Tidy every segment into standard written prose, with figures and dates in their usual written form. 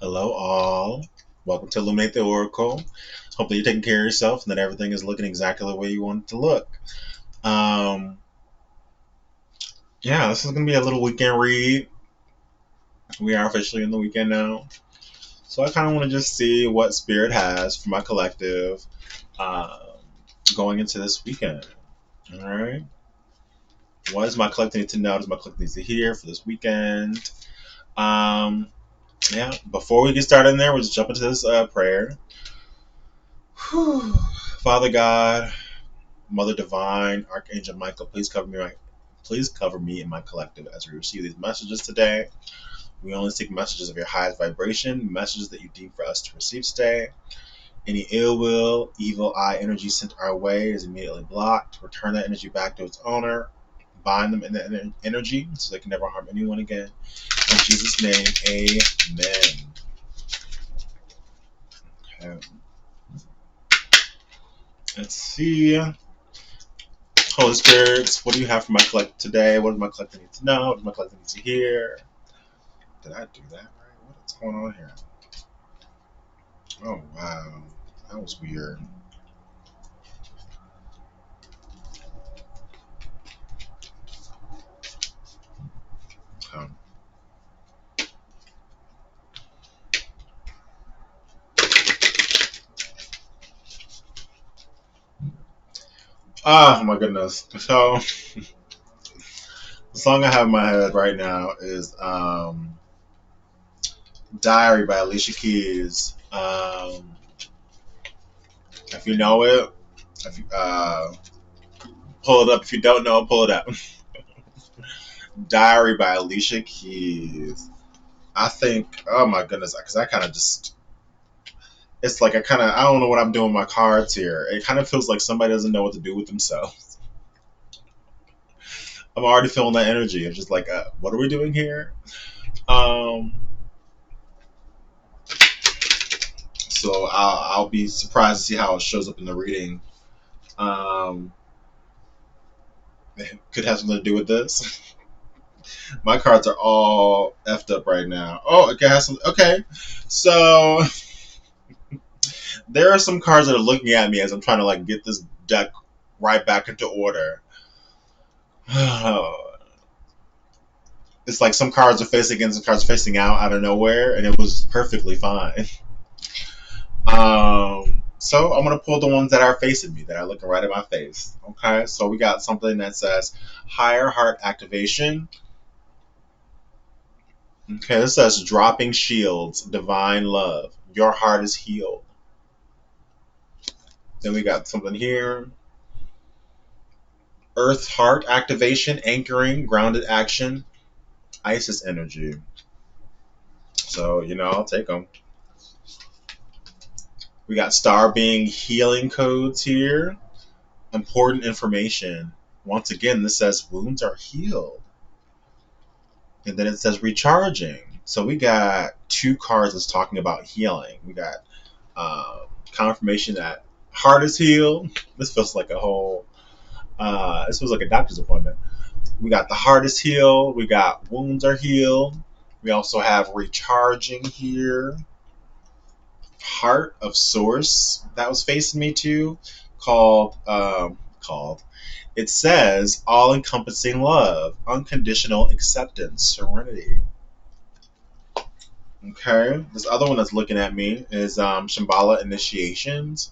Hello, all. Welcome to Illuminate the Oracle. Hopefully, you're taking care of yourself and that everything is looking exactly the way you want it to look. Um, yeah, this is going to be a little weekend read. We are officially in the weekend now. So, I kind of want to just see what Spirit has for my collective um, going into this weekend. All right. What does my collective need to know? What does my collective need to hear for this weekend? Um, yeah, before we get started in there, we'll just jump into this prayer. Whew. Father God, Mother Divine, Archangel Michael, please cover me and my collective as we receive these messages today. We only seek messages of your highest vibration, messages that you deem for us to receive today. Any ill will, evil eye energy sent our way is immediately blocked. Return that energy back to its owner. Bind them in that energy so they can never harm anyone again. In Jesus' name, amen. Okay. Let's see. Holy Spirits, what do you have for my collective today? What does my collective need to know? What does my collective need to hear? Did I do that right? What's going on here? Oh, wow. That was weird. Um, oh, my goodness. So, the song I have in my head right now is Diary by Alicia Keys. If you know it, if you, pull it up. If you don't know it, pull it up. Diary by Alicia Keys. I think, oh my goodness, because I kind of just, it's like I don't know what I'm doing with my cards here. It kind of feels like somebody doesn't know what to do with themselves. I'm already feeling that energy. It's just like, what are we doing here? Um, so I'll be surprised to see how it shows up in the reading. Um, it could have something to do with this. My cards are all effed up right now. Oh, okay, okay. So there are some cards that are looking at me as I'm trying to like get this deck right back into order. It's like some cards are facing in, some cards are facing out of nowhere, and it was perfectly fine. So I'm gonna pull the ones that are facing me, that are looking right at my face. Okay, so we got something that says higher heart activation. Okay, this says dropping shields, divine love. Your heart is healed. Then we got something here. Earth heart activation, anchoring, grounded action, Isis energy. So, I'll take them. We got star being healing codes here. Important information. Once again, this says wounds are healed. And then it says recharging. So we got two cards that's talking about healing. We got confirmation that heart is healed. This feels like this feels like a doctor's appointment. We got the heart is healed. We got wounds are healed. We also have recharging here. Heart of Source that was facing me too, called. It says all encompassing love, unconditional acceptance, serenity. Okay. This other one that's looking at me is Shambhala Initiations,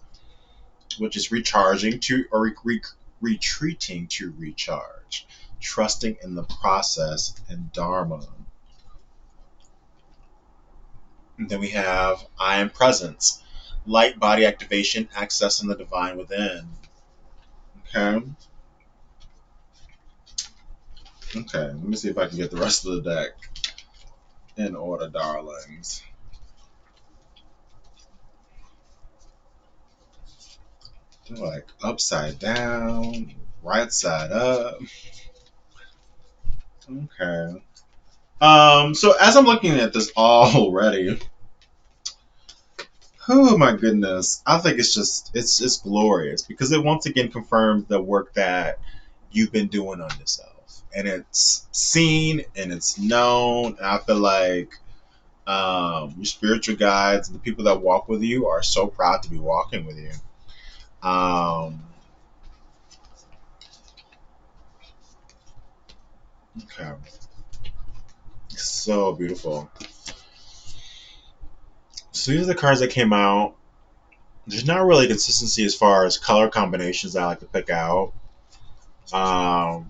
which is recharging to or retreating to recharge, trusting in the process and Dharma. And then we have I am presence, light body activation, accessing the divine within. Okay. Okay. Let me see if I can get the rest of the deck in order, darlings. They're like upside down, right side up. Okay. So as I'm looking at this already, oh my goodness, I think it's glorious because it once again confirms the work that you've been doing on yourself, and it's seen and it's known. And I feel like Your spiritual guides and the people that walk with you are so proud to be walking with you. Um, okay, so beautiful. So these are the cards that came out. There's not really consistency as far as color combinations that I like to pick out. Um,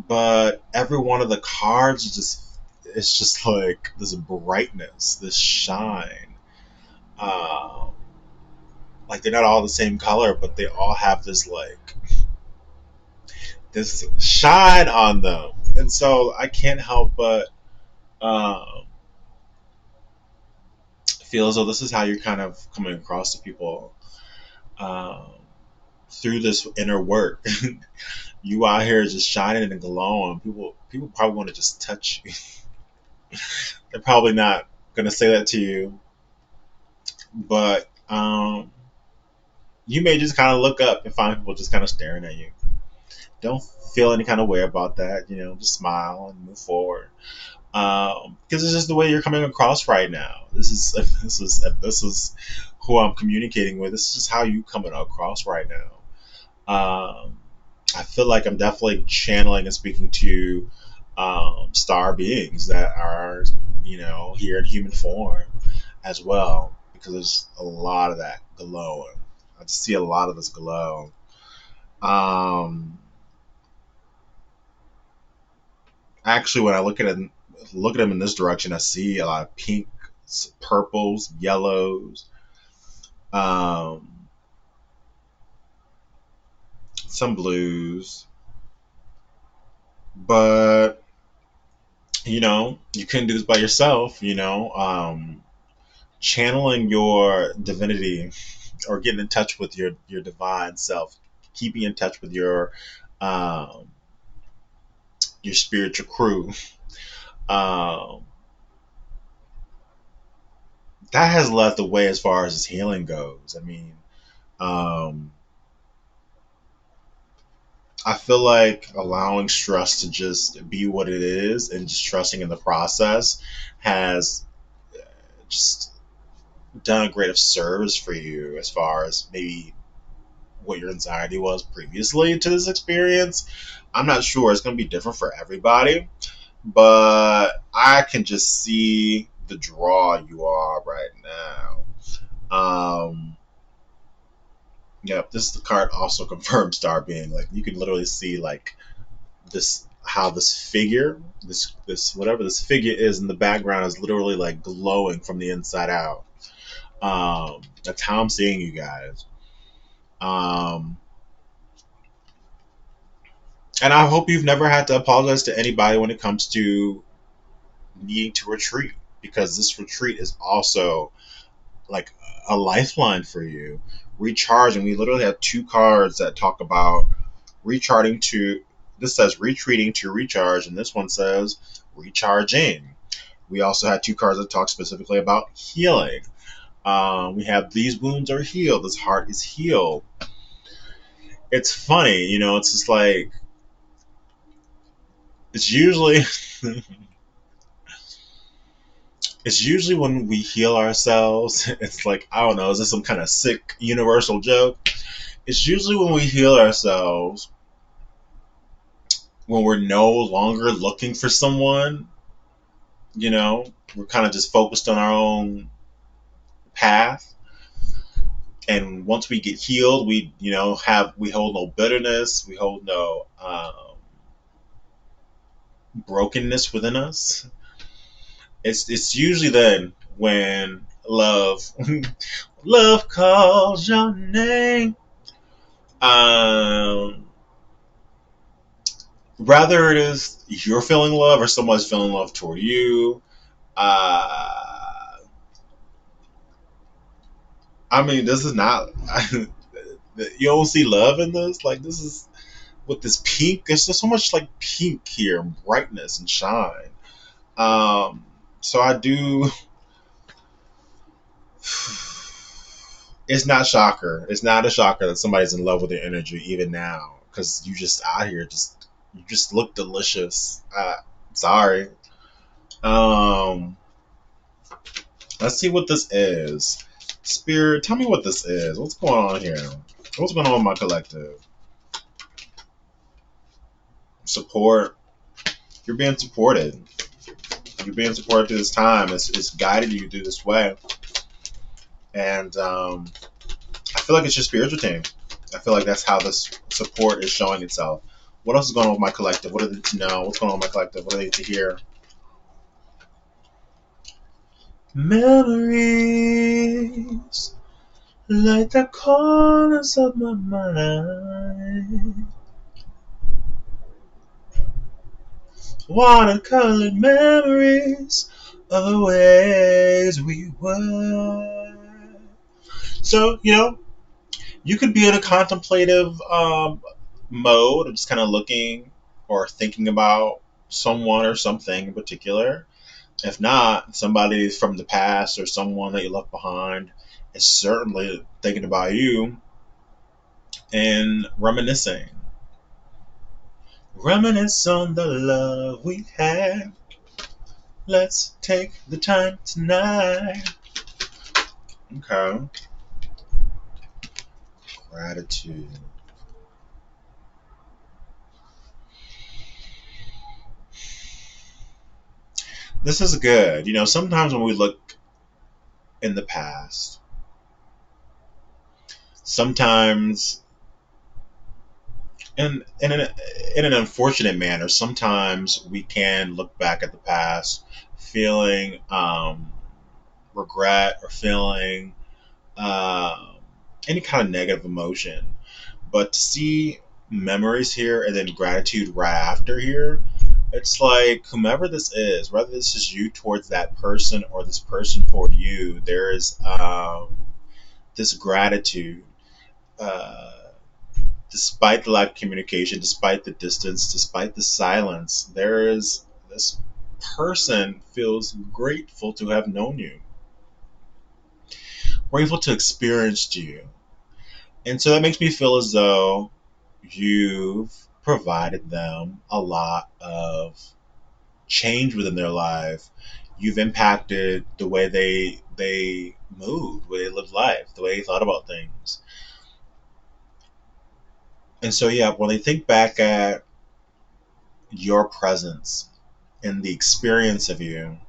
but every one of the cards is just, it's just like this brightness, this shine. Um, like they're not all the same color, but they all have this like this shine on them, and so I can't help but um, feel as though this is how you're kind of coming across to people um, through this inner work. You out here just shining and glowing. People probably want to just touch you. They're probably not gonna say that to you, but you may just kind of look up and find people just kind of staring at you. Don't feel any kind of way about that. Just smile and move forward. Because it's just the way you're coming across right now. This is who I'm communicating with. This is just how you coming across right now. I feel like I'm definitely channeling and speaking to star beings that are here in human form as well, because there's a lot of that glowing. I just see a lot of this glow. Um, Actually, when I look at them in this direction, I see a lot of pinks, purples, yellows, um, some blues. But you couldn't do this by yourself. Channeling your divinity or getting in touch with your divine self, keeping in touch with um, your spiritual crew. Um, that has led the way as far as his healing goes. I mean, um, I feel like allowing stress to just be what it is and just trusting in the process has just done a great of service for you as far as maybe what your anxiety was previously to this experience. I'm not sure. It's going to be different for everybody, but I can just see the draw you are right now. Yep, this card also confirms star being like you can literally see like this how this figure this whatever this figure is in the background is literally like glowing from the inside out. That's how I'm seeing you guys. Um, and I hope you've never had to apologize to anybody when it comes to needing to retreat, because this retreat is also like a lifeline for you. Recharging. We literally have two cards that talk about recharging to. This says retreating to recharge, and this one says recharging. We also had two cards that talk specifically about healing. We have these wounds are healed. This heart is healed. It's funny, it's just like it's usually it's usually when we heal ourselves. It's like I don't know, is this some kind of sick universal joke? It's usually when we heal ourselves when we're no longer looking for someone. We're kind of just focused on our own path, and once we get healed, we hold no bitterness, we hold no brokenness within us. It's usually then when love love calls your name. Um, Rather it is you're feeling love or someone's feeling love toward you. Uh, I mean, this is not. You don't see love in this. Like this is with this pink. There's just so much like pink here, and brightness and shine. Um, so I do. It's not shocker. It's not a shocker that somebody's in love with your energy even now, because you just out here you just look delicious. Sorry. Um, Let's see what this is. Spirit, tell me what this is. What's going on here? What's going on with my collective? Support. You're being supported. You're being supported through this time. It's guided you through this way. And I feel like it's your spiritual team. I feel like that's how this support is showing itself. What else is going on with my collective? What do they need to know? What's going on with my collective? What do they need to hear? Memories like the corners of my mind. Watercolored memories of the ways we were. So, you could be in a contemplative mode of just kind of looking or thinking about someone or something in particular. If not, somebody from the past or someone that you left behind is certainly thinking about you and reminiscing. Reminisce on the love we had. Let's take the time tonight. Okay. Gratitude. This is good. Sometimes when we look in the past, sometimes in an unfortunate manner, sometimes we can look back at the past feeling regret or feeling um, any kind of negative emotion. But to see memories here and then gratitude right after here, it's like whomever this is, whether this is you towards that person or this person toward you, there is this gratitude. Uh, Despite the lack of communication, despite the distance, despite the silence, there is this person feels grateful to have known you, grateful to experience you. And so that makes me feel as though you've provided them a lot of change within their life. You've impacted the way they moved, the way they lived life, the way they thought about things. And so yeah, when they think back at your presence and the experience of you,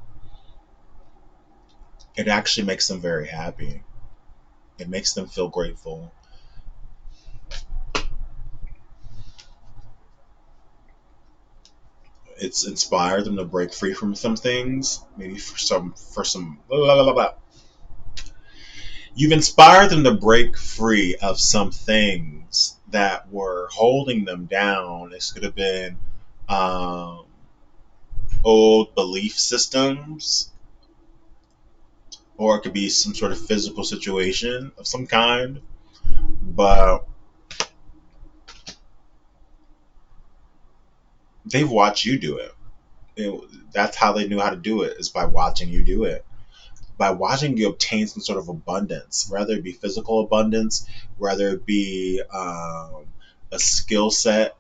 it actually makes them very happy. It makes them feel grateful. It's inspired them to break free from some things, maybe for some blah, blah, blah, blah. You've inspired them to break free of some things that were holding them down. This could have been um, old belief systems, or it could be some sort of physical situation of some kind. But they've watched you do it. That's how they knew how to do it, is by watching you do it. By watching you obtain some sort of abundance, whether it be physical abundance, whether it be a skill set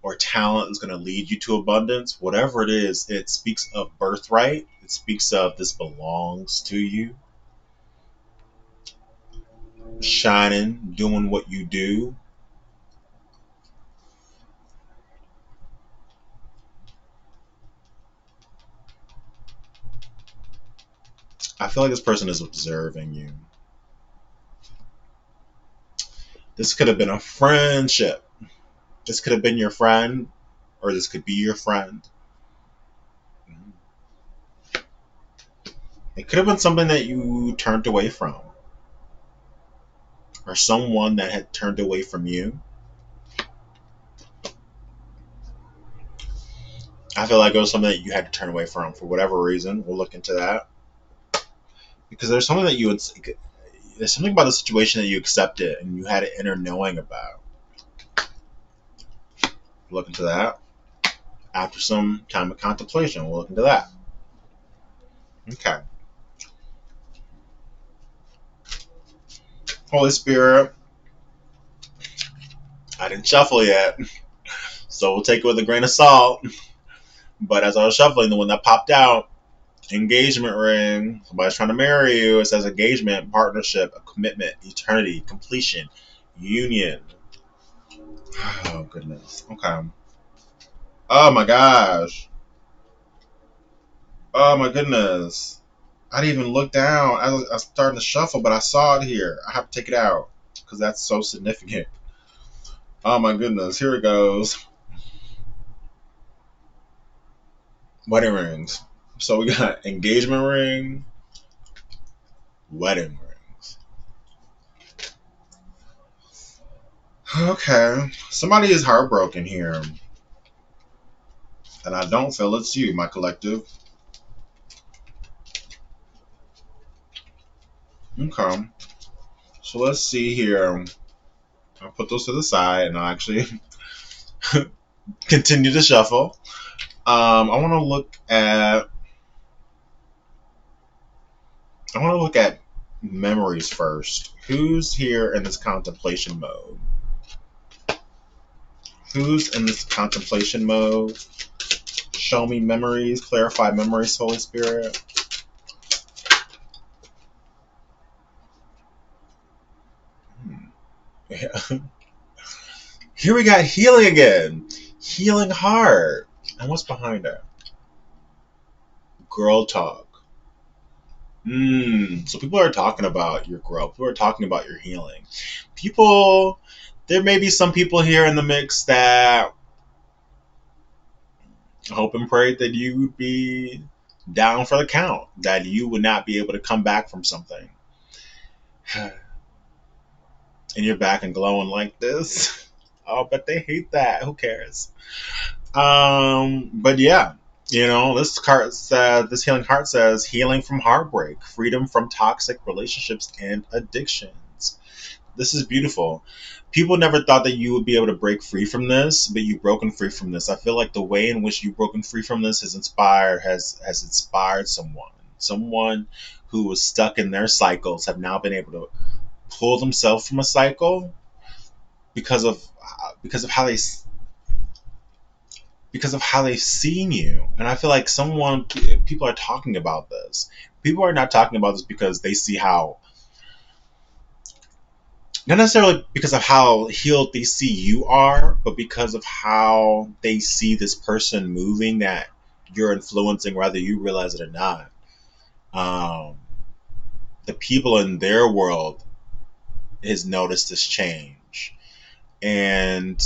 or talent that's going to lead you to abundance, whatever it is, it speaks of birthright. It speaks of this belongs to you. Shining, doing what you do. I feel like this person is observing you. This could have been a friendship. This could have been your friend, or this could be your friend. It could have been something that you turned away from, or someone that had turned away from you. I feel like it was something that you had to turn away from for whatever reason. We'll look into that, because there's something about the situation that you accepted and you had an inner knowing about. We'll look into that after some time of contemplation. We'll look into that. Okay. Holy Spirit, I didn't shuffle yet, so we'll take it with a grain of salt. But as I was shuffling, the one that popped out Engagement ring. Somebody's trying to marry you. It says engagement, partnership, commitment, eternity, completion, union. Oh, goodness. Okay. Oh, my gosh. Oh, my goodness. I didn't even look down. I was starting to shuffle, but I saw it here. I have to take it out because that's so significant. Oh, my goodness. Here it goes. Wedding rings. So we got engagement ring, wedding rings. Okay. Somebody is heartbroken here. And I don't feel it's you, my collective. Okay. So let's see here. I'll put those to the side and I'll actually continue to shuffle. I want to look at. I want to look at memories first. Who's here in this contemplation mode? Who's in this contemplation mode? Show me memories. Clarify memories, Holy Spirit. Yeah. Here we got healing again. Healing heart. And what's behind it? Girl talk. So people are talking about your growth. People are talking about your healing. People, there may be some people here in the mix that hope and pray that you would be down for the count, that you would not be able to come back from something. And you're back and glowing like this. Oh, but they hate that. Who cares? But yeah, this card says, this healing heart says, healing from heartbreak, freedom from toxic relationships and addictions. This is beautiful. People never thought that you would be able to break free from this, but you've broken free from this. I feel like the way in which you've broken free from this has inspired someone who was stuck in their cycles have now been able to pull themselves from a cycle because of because of how they because of how they've seen you. And I feel like people are talking about this. People are not talking about this because they see how, not necessarily because of how healed they see you are, but because of how they see this person moving that you're influencing, whether you realize it or not. Um, the people in their world has noticed this change. And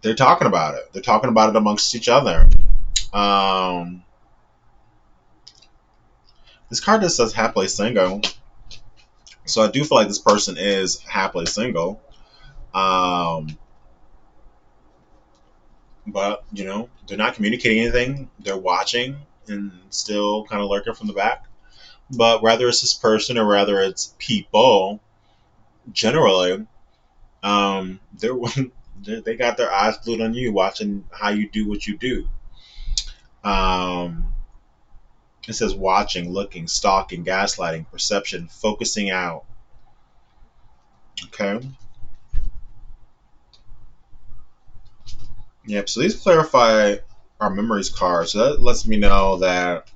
they're talking about it. They're talking about it amongst each other. Um, this card just says happily single. So I do feel like this person is happily single. Um, but, they're not communicating anything. They're watching and still kind of lurking from the back. But whether it's this person or whether it's people, generally, they're they got their eyes glued on you, watching how you do what you do. Um, it says watching, looking, stalking, gaslighting, perception, focusing out. Okay. Yep. So these clarify our memories cards. So that lets me know that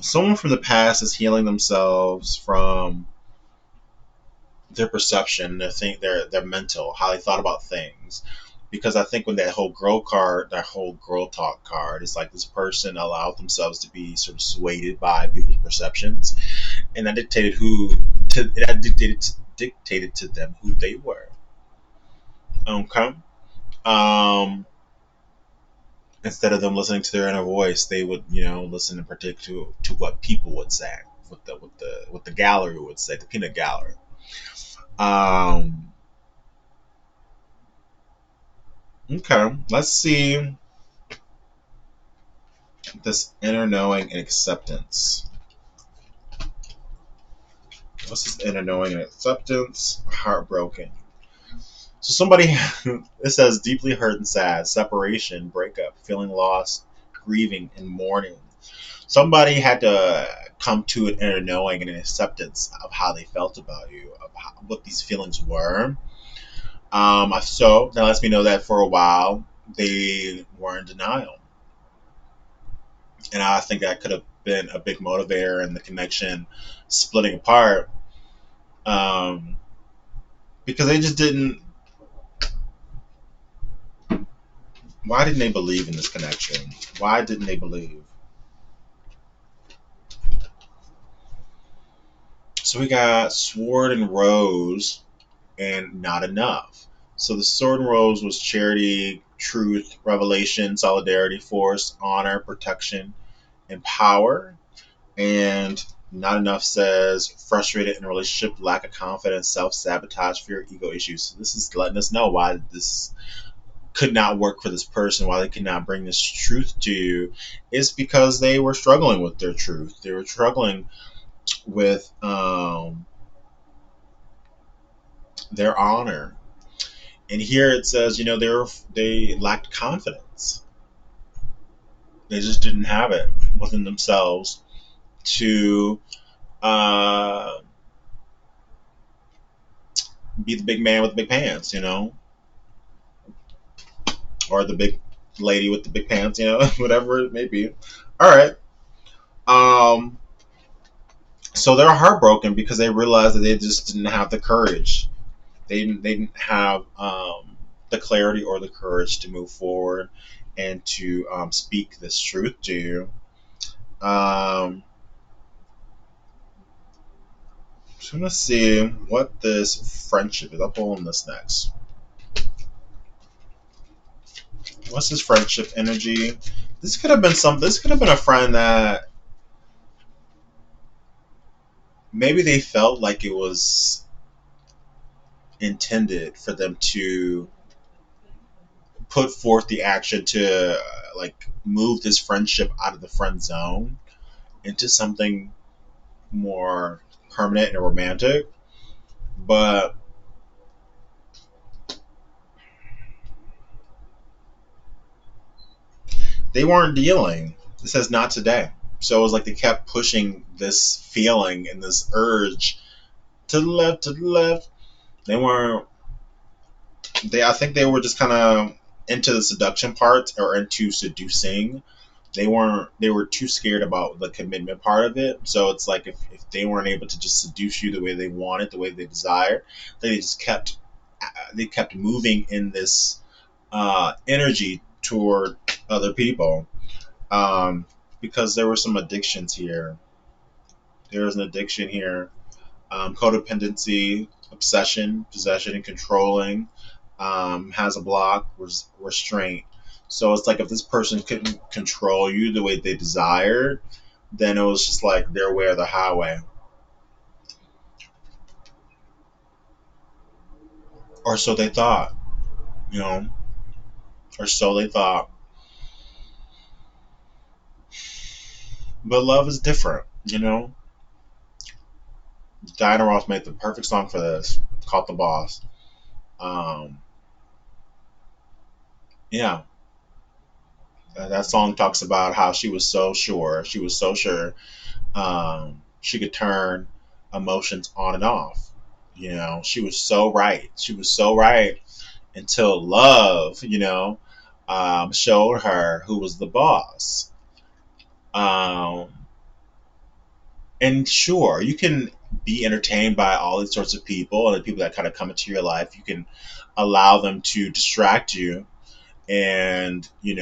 someone from the past is healing themselves from their perception, their mental, how they thought about things. Because I think when that whole girl talk card is like this person allowed themselves to be sort of swayed by people's perceptions, and that dictated to them who they were. Okay. Um, Instead of them listening to their inner voice, they would, listen in particular to what people would say, what the gallery would say, the peanut gallery. Um, okay, let's see this inner knowing and acceptance. What's this inner knowing and acceptance? Heartbroken. So somebody, it says deeply hurt and sad, separation, breakup, feeling lost, grieving, and mourning. Somebody had to come to an inner knowing and an acceptance of how they felt about you, of what these feelings were. So that lets me know that for a while they were in denial, and I think that could have been a big motivator in the connection splitting apart, um, because they just didn't. Why didn't they believe in this connection? Why didn't they believe? So we got Sword and Rose and not enough. So the Sword and Rose was charity, truth, revelation, solidarity, force, honor, protection, and power. And not enough says frustrated in a relationship, lack of confidence, self sabotage, fear, ego issues. So this is letting us know why this could not work for this person, why they could not bring this truth to you, is because they were struggling with their truth. They were struggling with their honor. And here it says, they lacked confidence. They just didn't have it within themselves to uh, be the big man with the big pants, or the big lady with the big pants, whatever it may be. All right. Um, so they're heartbroken because they realized that they just didn't have the courage. They didn't have the clarity or the courage to move forward and to speak this truth to you. Um, so let's see what this friendship is. I'll pull on this next. What's this friendship energy? This could have been some. This could have been a friend that maybe they felt like it was intended for them to put forth the action to like move this friendship out of the friend zone into something more permanent and romantic. But they weren't dealing. It says not today. So it was like they kept pushing this feeling and this urge to the left, to the left. They weren't. I think they were just kind of into the seduction part or into seducing. They weren't. They were too scared about the commitment part of it. So it's like if they weren't able to just seduce you the way they wanted, the way they desired, they just kept moving in this energy toward other people, because there were some addictions here. There was an addiction here: codependency, obsession, possession, and controlling. Has a block, restraint. So it's like if this person couldn't control you the way they desired, then it was just like their way or the highway, or so they thought, you know, or so they thought. But love is different. Diana Ross made the perfect song for this, called "The Boss." Um, yeah, that song talks about how she was so sure. She was so sure she could turn emotions on and off. She was so right. She was so right until love, showed her who was the boss. Um, and sure, you can be entertained by all these sorts of people and the people that kind of come into your life. You can allow them to distract you and, I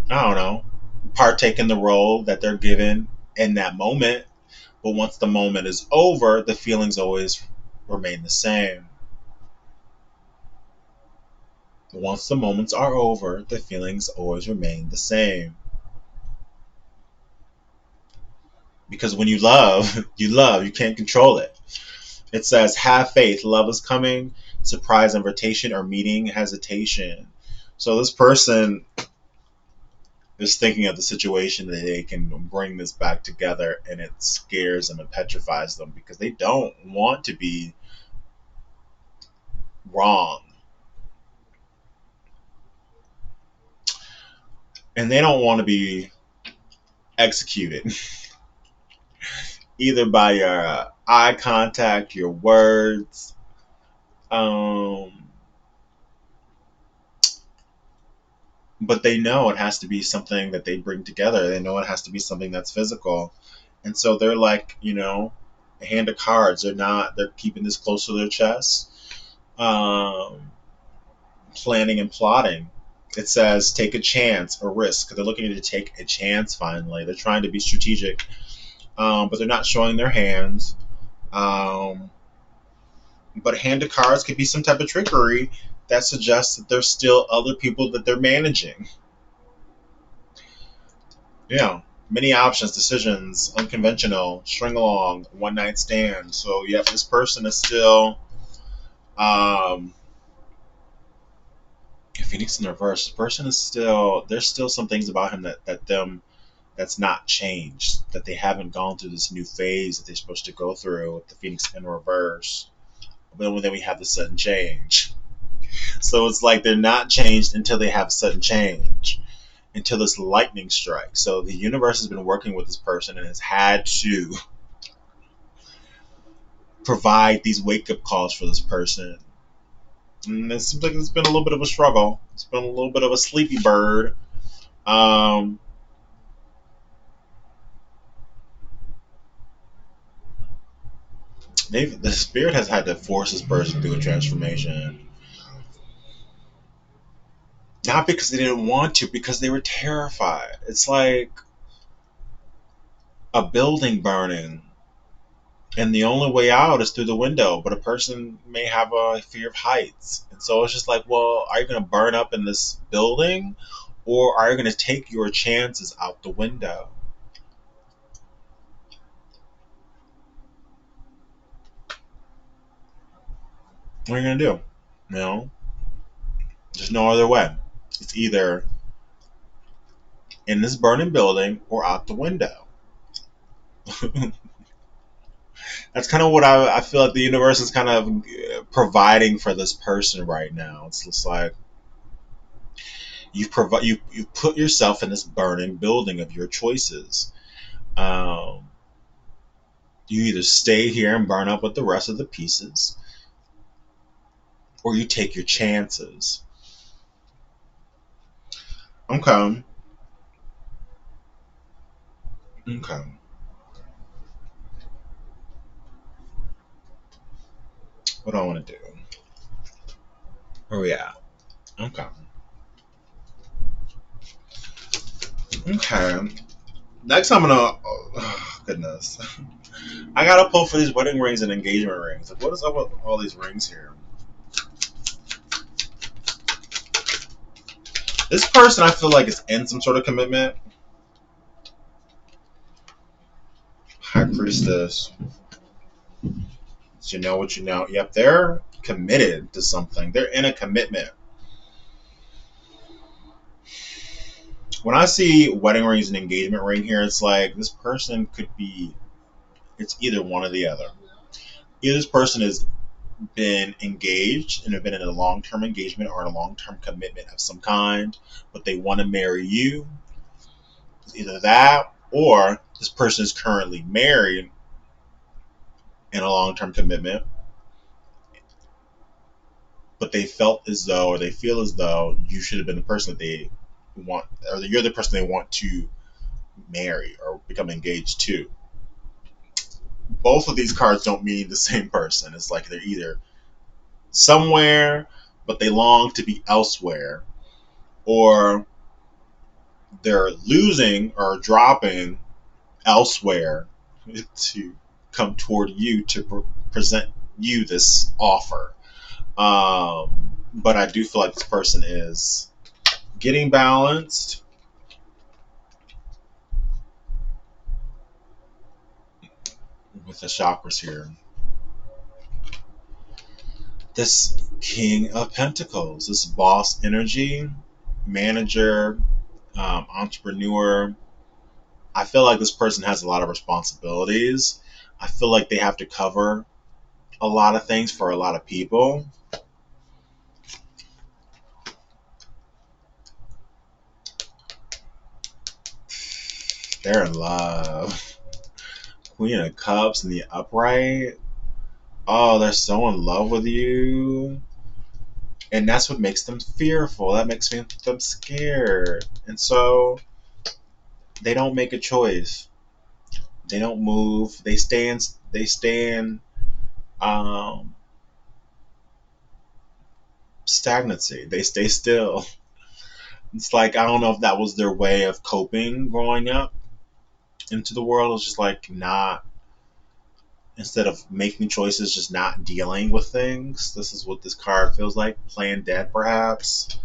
don't know, partake in the role that they're given in that moment. But once the moment is over, the feelings always remain the same. Once the moments are over, the feelings always remain the same. Because when you love, you love. You can't control it. It says, have faith. Love is coming. Surprise invitation or meeting hesitation. So this person is thinking of the situation that they can bring this back together, and it scares them and petrifies them because they don't want to be wrong, and they don't want to be executed either by your eye contact, your words, Um, but they know it has to be something that they bring together. They know it has to be something that's physical. And so they're like, a hand of cards. They're keeping this close to their chest. Um, Planning and plotting. It says take a chance or risk. They're looking to take a chance finally. They're trying to be strategic, but they're not showing their hands. Um, but hand of cards could be some type of trickery that suggests that there's still other people that they're managing. Yeah, many options, decisions, unconventional, string along, one night stand. So, yep, this person is still um, Phoenix in reverse. This person is still there's still some things about him that's not changed, that they haven't gone through this new phase that they're supposed to go through with the Phoenix in reverse. But then we have the sudden change. So it's like they're not changed until they have sudden change, until this lightning strikes. So the universe has been working with this person and has had to provide these wake up calls for this person. And it seems like it's been a little bit of a struggle. It's been a little bit of a sleepy bird. Um, the spirit has had to force this person through a transformation. Not because they didn't want to, because they were terrified. It's like a building burning, and the only way out is through the window. But a person may have a fear of heights, and so it's just like, well, are you going to burn up in this building, or are you going to take your chances out the window? What are you going to do? You know, there's no other way. It's either in this burning building or out the window. That's kind of what I feel like the universe is kind of providing for this person right now. It's just like you put yourself in this burning building of your choices. Um, you either stay here and burn up with the rest of the pieces, or you take your chances. Okay, okay. What do I want to do? Where we at? Okay, okay. Next, I'm gonna. Oh, goodness, I gotta pull for these wedding rings and engagement rings. Like, what is up with all these rings here? This person, I feel like, is in some sort of commitment. High priestess. So you know what you know. Yep, they're committed to something. They're in a commitment. When I see wedding rings and engagement ring here, it's like this person could be. It's either one or the other. Either this person has been engaged and have been in a long-term engagement or in a long-term commitment of some kind, but they want to marry you. It's either that, or this person is currently married in a long-term commitment, but they felt as though, or they feel as though you should have been the person that they want, or that you're the person they want to marry or become engaged to. Both of these cards don't mean the same person. It's like they're either somewhere, but they long to be elsewhere, or they're losing or dropping elsewhere to come toward you to present you this offer. But I do feel like this person is getting balanced with the chakras here. This King of Pentacles, this boss energy, manager, entrepreneur. I feel like this person has a lot of responsibilities. I feel like they have to cover a lot of things for a lot of people. They're in love. Queen of Cups in the upright. Oh, they're so in love with you. And that's what makes them fearful. That makes them scared. And so they don't make a choice. They don't move. They stay in um, stagnancy. They stay still. It's like I don't know if that was their way of coping growing up into the world. It's just like not, instead of making choices, just not dealing with things. This is what this card feels like. Playing dead, perhaps,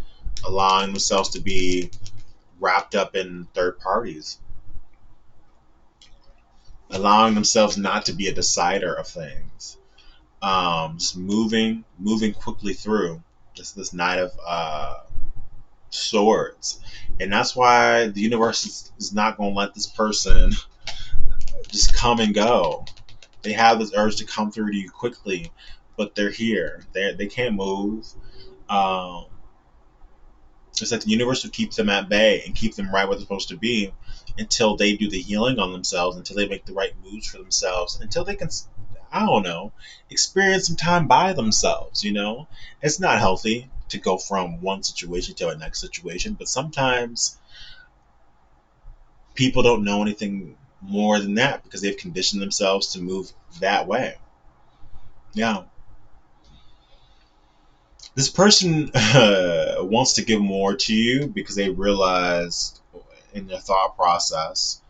allowing themselves to be wrapped up in third parties, allowing themselves not to be a decider of things. Just moving quickly through this Knight of Swords, and that's why the universe is not going to let this person just come and go. They have this urge to come through to you quickly, but they're here. They can't move. Um, it's like the universe will keep them at bay and keep them right where they're supposed to be until they do the healing on themselves, until they make the right moves for themselves, until they can, I don't know, experience some time by themselves. It's not healthy to go from one situation to a next situation, but sometimes people don't know anything more than that because they've conditioned themselves to move that way. Yeah. This person wants to give more to you because they realized in their thought process,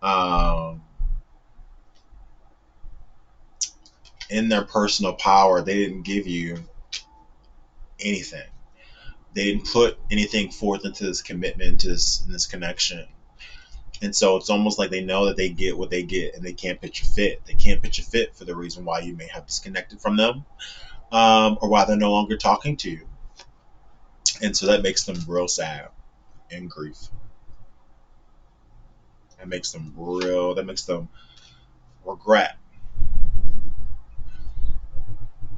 um, in their personal power, they didn't give you anything. They didn't put anything forth into this commitment, to this connection. And so it's almost like they know that they get what they get and they can't pitch a fit. They can't pitch a fit for the reason why you may have disconnected from them, or why they're no longer talking to you. And so that makes them real sad and grief. That makes them regret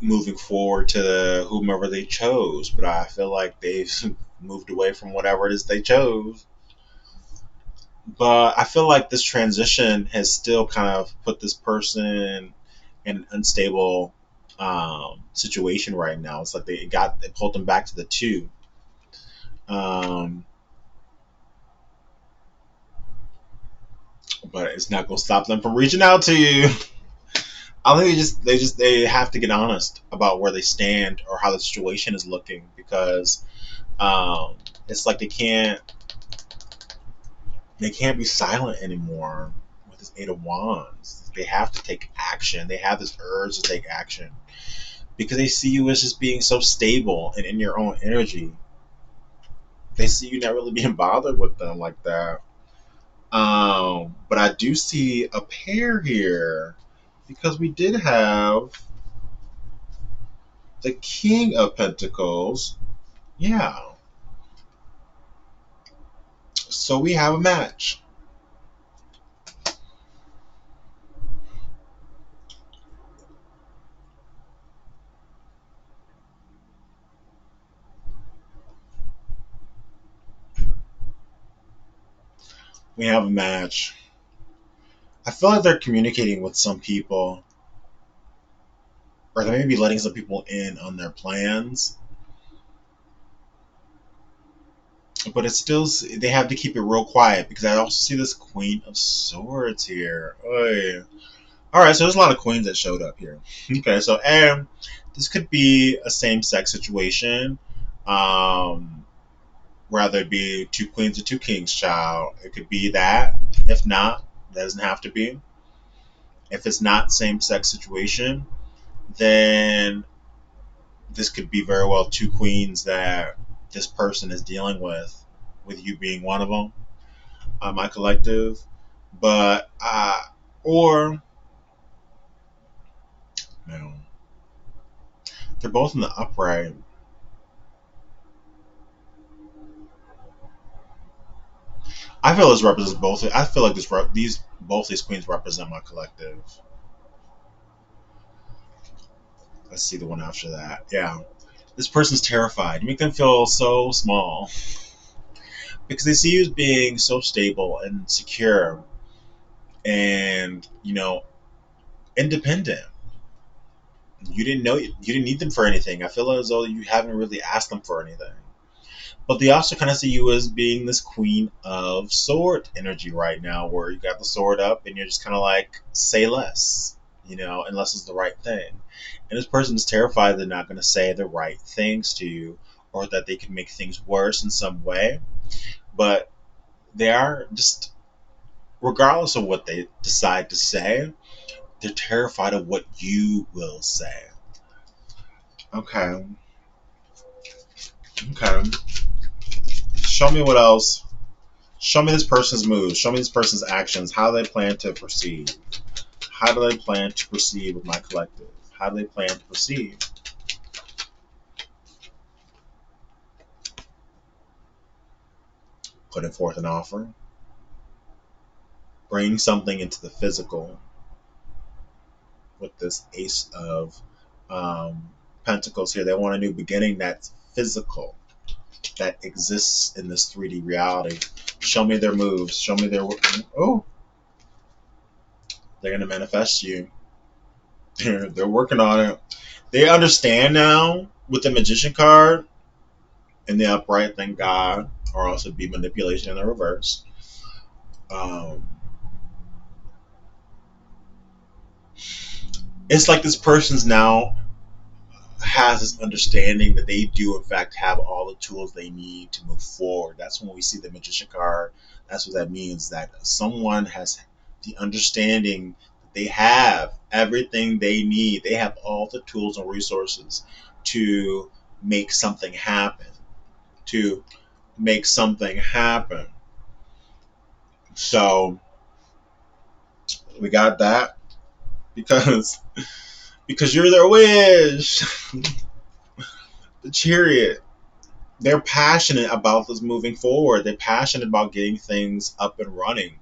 moving forward to whomever they chose. But I feel like they've moved away from whatever it is they chose. But I feel like this transition has still kind of put this person in an unstable situation right now. It's like they pulled them back to the two. Um, but it's not gonna stop them from reaching out to you. I think they have to get honest about where they stand or how the situation is looking, because um, it's like they can't be silent anymore with this Eight of Wands. They have to take action. They have this urge to take action because they see you as just being so stable and in your own energy. They see you not really being bothered with them like that. But I do see a pair here because we did have the King of Pentacles. Yeah. So we have a match. We have a match. I feel like they're communicating with some people, or they may be letting some people in on their plans. But it's still, they have to keep it real quiet because I also see this Queen of Swords here. Oy. All right, so there's a lot of queens that showed up here. Okay, so this could be a same-sex situation. Um, Rather it be two queens or two kings, child. It could be that. If not, that doesn't have to be. If it's not same-sex situation, then this could be very well two queens that this person is dealing with you being one of them. My collective, but or no, they're both in the upright. I feel this represents both. I feel like these both these queens represent my collective. Let's see the one after that. Yeah, this person's terrified. You make them feel so small because they see you as being so stable and secure and independent. You didn't know you didn't need them for anything. I feel as though you haven't really asked them for anything. But they also kind of see you as being this queen of sword energy right now, where you got the sword up and you're just kind of like, say less, unless it's the right thing. And this person is terrified they're not going to say the right things to you or that they can make things worse in some way. But they are just, regardless of what they decide to say, they're terrified of what you will say. Okay. Okay. Show me what else. Show me this person's moves. Show me this person's actions. How they plan to proceed. How do they plan to proceed with my collective? How do they plan to proceed? Putting forth an offer. Bring something into the physical with this Ace of Pentacles here. They want a new beginning that's physical, that exists in this 3D reality. Show me their moves. Show me their. Oh, they're going to manifest you. They're working on it. They understand now with the Magician card and the upright, thank God, or also be manipulation in the reverse. Um, it's like this person's now has this understanding that they do in fact have all the tools they need to move forward. That's when we see the Magician card. That's what that means, that someone has the understanding that they have everything they need. They have all the tools and resources to make something happen. To make something happen. So we got that because you're their wish. The Chariot. They're passionate about this moving forward. They're passionate about getting things up and running.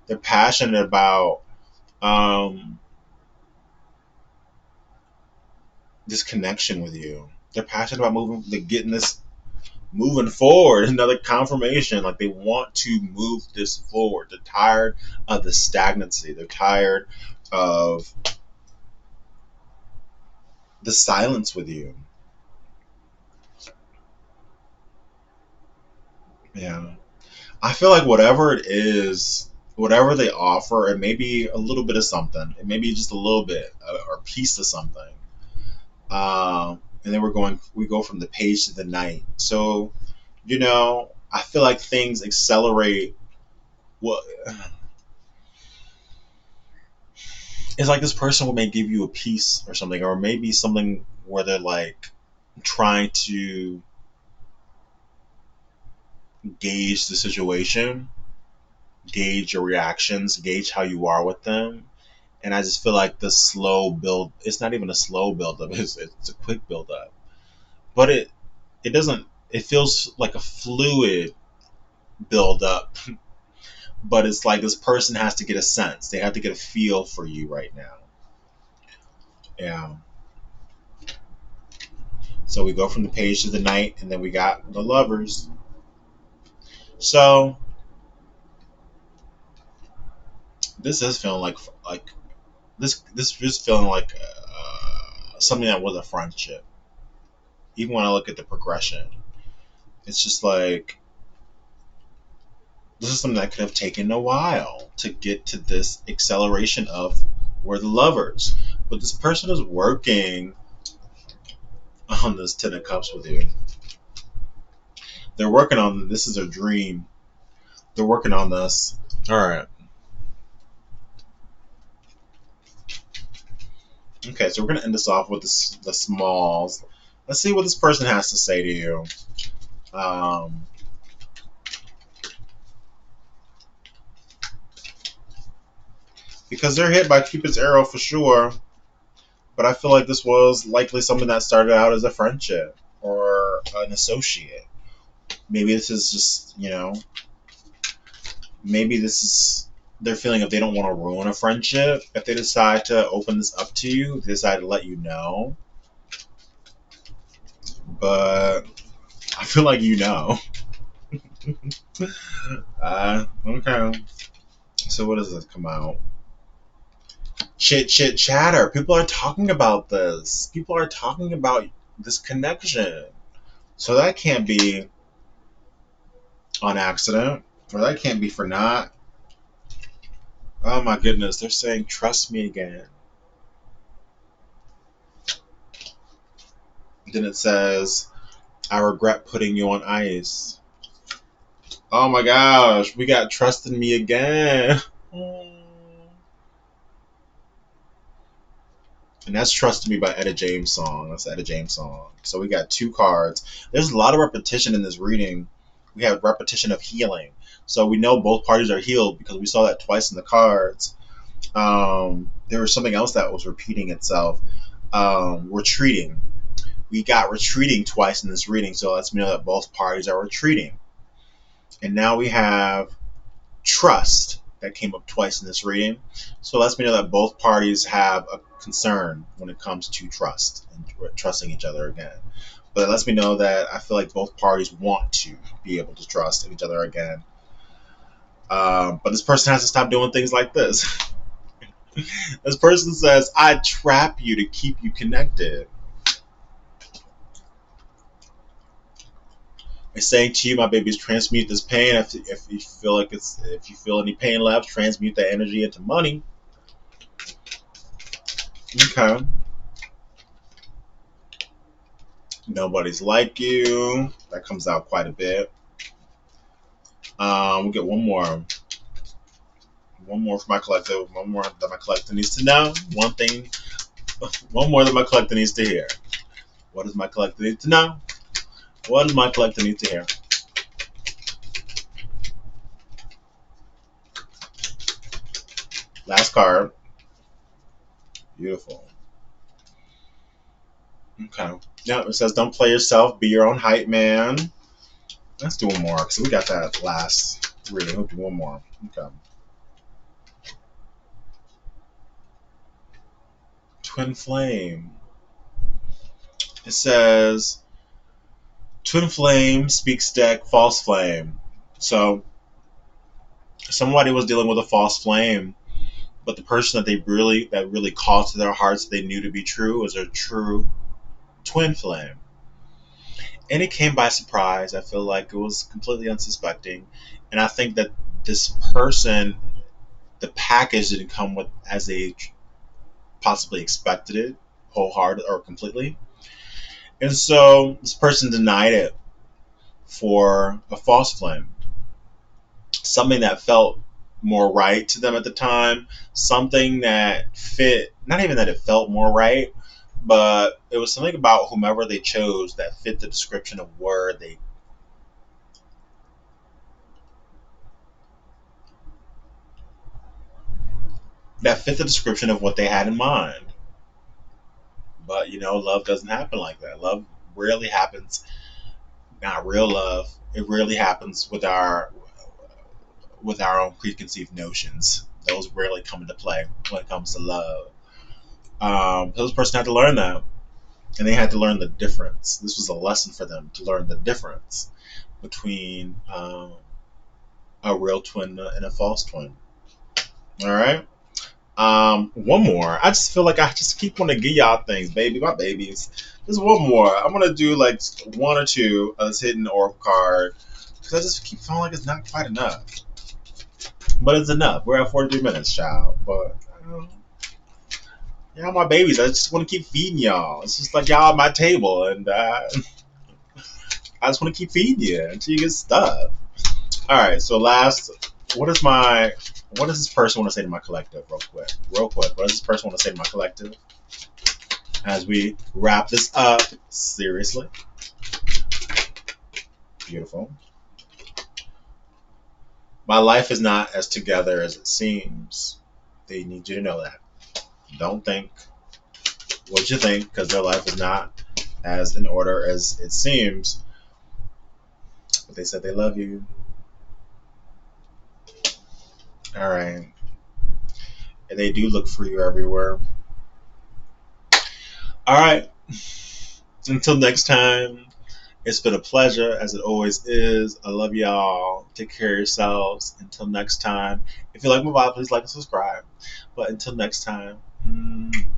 They're passionate about um, this connection with you. They're passionate about getting this moving forward. Another confirmation, like they want to move this forward. They're tired of the stagnancy. They're tired of the silence with you. Yeah. I feel like whatever it is, whatever they offer, it may be a little bit of something. It may be just a little bit or a piece of something. And then we go from the page to the night. So, I feel like things accelerate. What it's like this person may give you a piece or something, or maybe something where they're like trying to gauge the situation, gauge your reactions, gauge how you are with them. And I just feel like the slow build, it's not even a slow build up, it's a quick build up. But it doesn't, it feels like a fluid build up. But it's like this person has to get a sense, they have to get a feel for you right now. Yeah. So we go from the page to the night, and then we got the lovers. So this is feeling like this is feeling like something that was a friendship. Even when I look at the progression, it's just like this is something that could have taken a while to get to this acceleration of we're the lovers. But this person is working on this Ten of Cups with you. They're working on this is their dream. They're working on this. All right. Okay, so we're gonna end this off with the smalls. Let's see what this person has to say to you. Um, because they're hit by Cupid's arrow for sure. But I feel like this was likely something that started out as a friendship or an associate. Maybe this is just, maybe this is their feeling if they don't want to ruin a friendship. If they decide to open this up to you, they decide to let you know. But I feel like you know. Okay. So what does this come out? chatter. People are talking about this. People are talking about this connection. So that can't be on accident, or that can't be for not. Oh my goodness, they're saying trust me again. Then it says I regret putting you on ice. Oh my gosh, we got trust in me again. And that's Trust Me by Etta James song. That's the Etta James song. So we got two cards. There's a lot of repetition in this reading. We have repetition of healing. So we know both parties are healed because we saw that twice in the cards. There was something else that was repeating itself. Retreating. We got retreating twice in this reading, so lets me know that both parties are retreating. And now we have trust that came up twice in this reading. So it lets me know that both parties have a concern when it comes to trust and trusting each other again. But it lets me know that I feel like both parties want to be able to trust each other again. But this person has to stop doing things like this. This person says, I trap you to keep you connected. It's saying to you, my babies, transmute this pain. If you feel like if you feel any pain left, transmute that energy into money. Okay. Nobody's like you. That comes out quite a bit. We'll get one more. One more for my collective. One more that my collective needs to know. One thing. One more that my collective needs to hear. What does my collective need to know? What does my collective need to hear? Last card. Beautiful. Okay. Now it says, don't play yourself. Be your own hype man. Let's do one more because we got that last reading. We'll do one more. Okay. Twin flame. It says, twin flame speaks deck, false flame. So somebody was dealing with a false flame, but the person that really called to their hearts they knew to be true was a true twin flame. And it came by surprise. I feel like it was completely unsuspecting. And I think that this person, the package didn't come with as they possibly expected it, wholehearted or completely. And so this person denied it for a false flame, something that felt more right to them at the time, something that fit, not even that it felt more right, but it was something about whomever they chose that fit the description of where they that fit the description of what they had in mind. But love doesn't happen like that. Love rarely happens. Not real love. It rarely happens with our own preconceived notions. Those rarely come into play when it comes to love. Those person had to learn that, and they had to learn the difference. This was a lesson for them to learn the difference between a real twin and a false twin. All right. One more. I just feel like I just keep wanting to give y'all things, baby. My babies. There's one more. I'm gonna do like one or two of this hidden oracle card because I just keep feeling like it's not quite enough. But it's enough. We're at 43 minutes, child. But y'all, my babies. I just want to keep feeding y'all. It's just like y'all at my table, and I just want to keep feeding you until you get stuff. All right. So last, what does this person want to say to my collective, real quick? Real quick. What does this person want to say to my collective as we wrap this up? Seriously. Beautiful. My life is not as together as it seems. They need you to know that. Don't think what you think because their life is not as in order as it seems. But they said they love you. All right. And they do look for you everywhere. All right. Until next time, it's been a pleasure as it always is. I love y'all. Take care of yourselves. Until next time. If you like my vibe, please like and subscribe. But until next time, Mm.